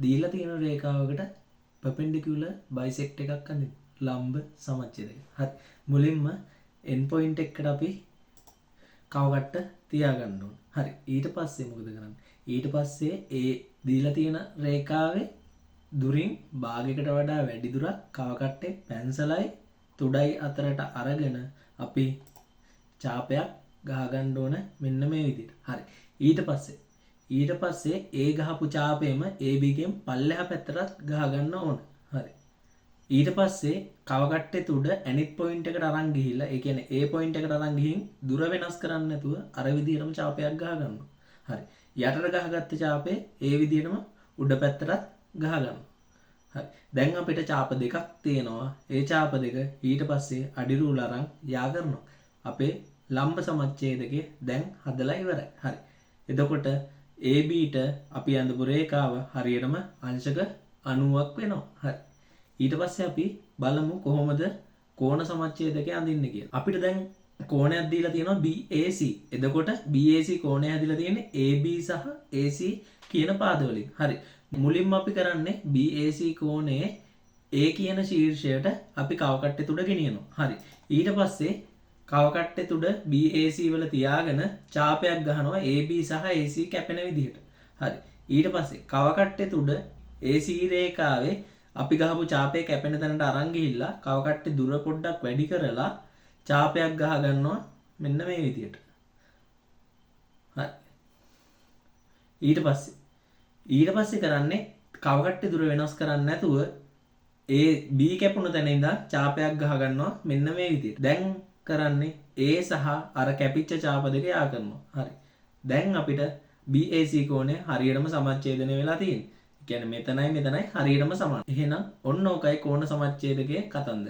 දීලා තියෙන රේඛාවකට perpendicular bisect එකක් අඳින්න. ලම්බ සමච්ඡේදය. හරි. මුලින්ම end point එකට අපි කවකට්ට තියාගන්න ඕන. හරි. ඊට පස්සේ මොකද කරන්නේ? ඊට පස්සේ ඒ දීලා තියෙන රේඛාවේ දුරින් භාගයකට වඩා වැඩි දුරක් කවකට්ටේ පැන්සලයි තුඩයි අතරට අරගෙන අපි ඡාපයක් ගහගන්න ඕන මෙන්න මේ විදිහට. හරි. ඊට පස්සේ ඒ ගහපු ඡාපෙම AB ගෙන් පල්ලෙහා පැත්තටත් ගහගන්න ඕන. හරි. ඊට පස්සේ කවකට්ටේ තුඩ ඇනිත් පොයින්ට් එකට අරන් ගිහිල්ලා ඒ කියන්නේ A පොයින්ට් එකට අරන් ගිහින් දුර වෙනස් කරන්නේ නැතුව අර විදිහටම ඡාපයක් ගහගන්නවා. හරි. යටට ගහගත්ත ඡාපේ ඒ විදිහටම උඩ පැත්තටත් ගහගන්නවා. හරි. දැන් අපිට ඡාප දෙකක් තියෙනවා. ඒ ඡාප දෙක ඊට පස්සේ අඩි රූල අරන් යා කරනවා. අපේ ලම්බ සමච්ඡේදකේ දැන් හදලා ඉවරයි. හරි. එතකොට ABට අපි අඳපු රේඛාව හරියටම අංශක 90ක් වෙනවා. හරි. ඊට පස්සේ අපි බලමු කොහොමද කෝණ සමච්ඡේදකය අඳින්නේ කියලා. අපිට දැන් කෝණයක් දීලා තියෙනවා BAC. එතකොට BAC කෝණය හැදිලා තියෙන්නේ AB සහ AC කියන පාද වලින්. හරි. මුලින්ම අපි කරන්නේ BAC කෝණයේ A කියන ශීර්ෂයට අපි කවකට්ටේ තුඩ ගෙනියනවා. හරි. ඊට පස්සේ කවකට්ටේ තුඩ BAC වල තියාගෙන ඡාපයක් ගහනවා AB සහ AC කැපෙන විදිහට. හරි. ඊට පස්සේ කවකට්ටේ තුඩ AC රේඛාවේ අපි ගහපු ඡාපේ කැපෙන තැනට අරන් ගිහිල්ලා කවකට්ටේ දුර පොඩ්ඩක් වැඩි කරලා ඡාපයක් ගහ ගන්නවා මෙන්න මේ විදිහට. හරි. ඊට පස්සේ කරන්නේ කවකට්ටේ දුර වෙනස් කරන්නේ නැතුව ඒ B කැපුණ තැන ඉඳන් ඡාපයක් ගහ ගන්නවා මෙන්න මේ විදිහට. දැන් කරන්නේ A සහ අර කැපිච්ච ඡාප දෙක යා කරනවා. හරි. දැන් අපිට BAC කෝණය හරියටම සමච්ඡේදනය වෙලා තියෙන්නේ. කියන්නේ මෙතනයි හරියටම සමාන. එහෙනම් ඔන්න ඕකයි කෝණ සමච්ඡේදකයේ කතන්දර.